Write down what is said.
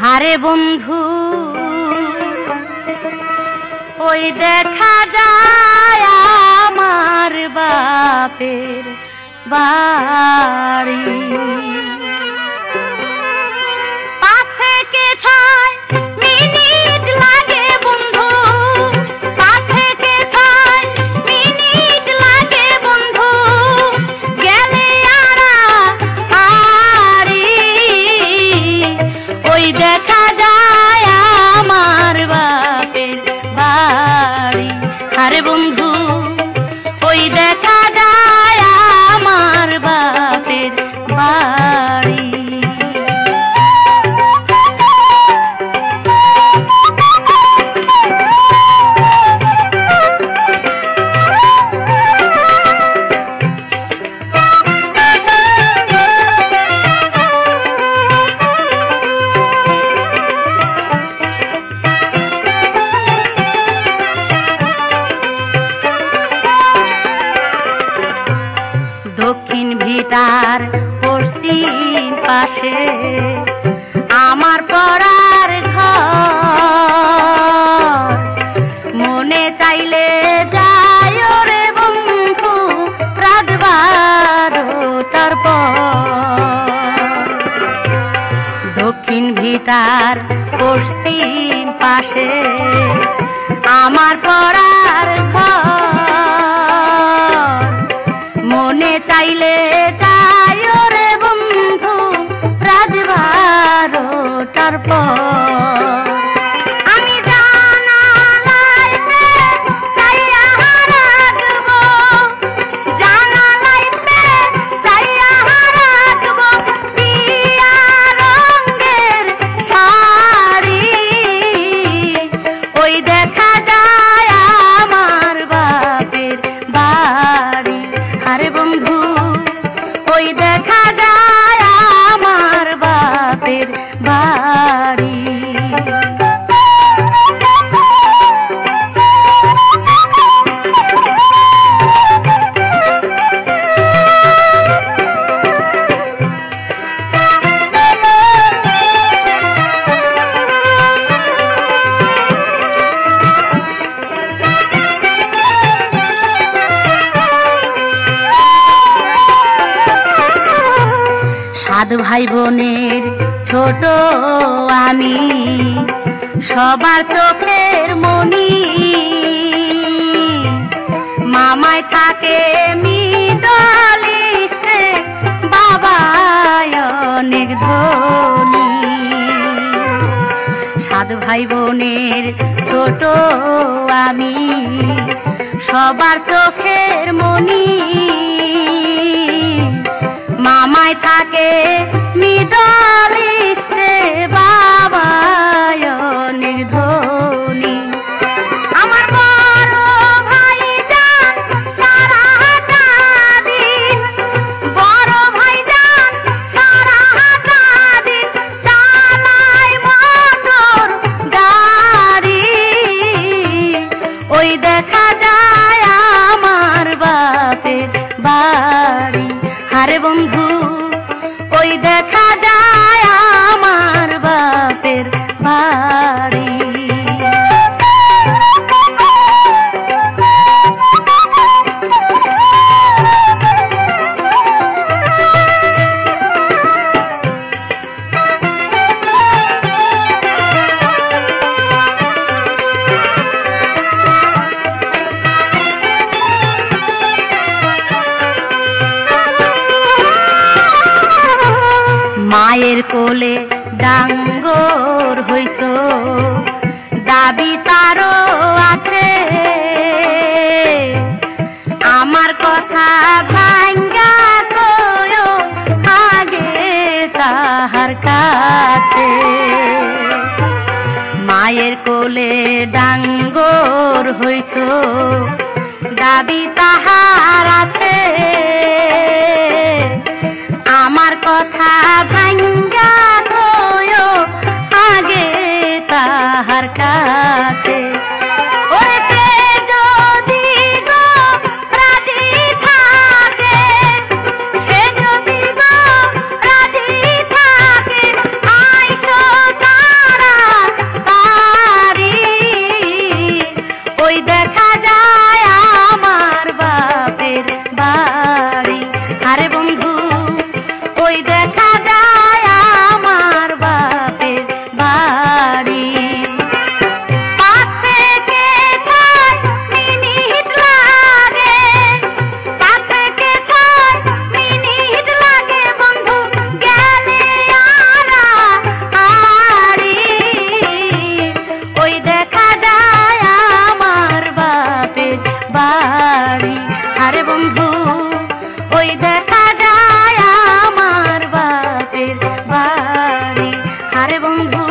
হারে বন্ধু ওই দেখা যায় আমার বাপের বাড়ি। 5 থেকে 6 মিনিট লাগে বন্ধু, 5 থেকে 6 মিনিট লাগে বন্ধু, গেলে আড়াআড়ি ওই দেখা যায় আমার বাপের বাড়ি। আরে বন্ধু ওই দেখা যায় আমার বাপের বাড়ি। দক্ষিণ ভিটার পশ্চিম পাশে আমার পড়ার ঘর, মনে চাইলে যায় রে বন্ধু রাত 12টার পর। দক্ষিণ ভিটার পশ্চিম পাশে আমার পড়ার ঘর, মনে চাইলে যায় রে বন্ধু রাত 12টার পর। আমি জানালাইতে চাইয়া রাখবো, জানালাইতে চাইয়া রাখবো টিয়া রঙের শাড়ি, ওই দেখা যায় আমার বাপের বাড়ি। আরে বন্ধু ওই দেখা যায় আমার বাপের বাড়ি। সাত ভাই বোনের ছোট আমি, সবার চোখের মনি, মামায় থাকে মিডল ইস্টে, বাবায় অনেক ধনী। 7 ভাই বোনের ছোট আমি, সবার চোখের মনি, মামায় থাকে মিডল ইস্টে, বাবায় অনেক ধনী। আমার বড় ভাই যান সারাটা দিন, বড় ভাই যান সারাটা দিন চালায় মোটর গাড়ি, ওই দেখা যায় আমার বাপের বাড়ি। আরে বন্ধু ওই দেখা যায় আমার বাপের বাড়ি। মায়ের কোলে ডাঙ্গর হইছ, দাবি তারও আছে, আমার কথা ভাঙ্গা কয়ো আগে তাহার কাছে। মায়ের কোলে ডাঙ্গর হইছ, দাবি তাহার আছে, আমার কথা ভাঙ্গা কয়ো আগে তাহার কাছে। ওরে সে যদি গো রাজি থাকে, সে যদি গো রাজি থাকে, আইসো তা আরে বন্ধু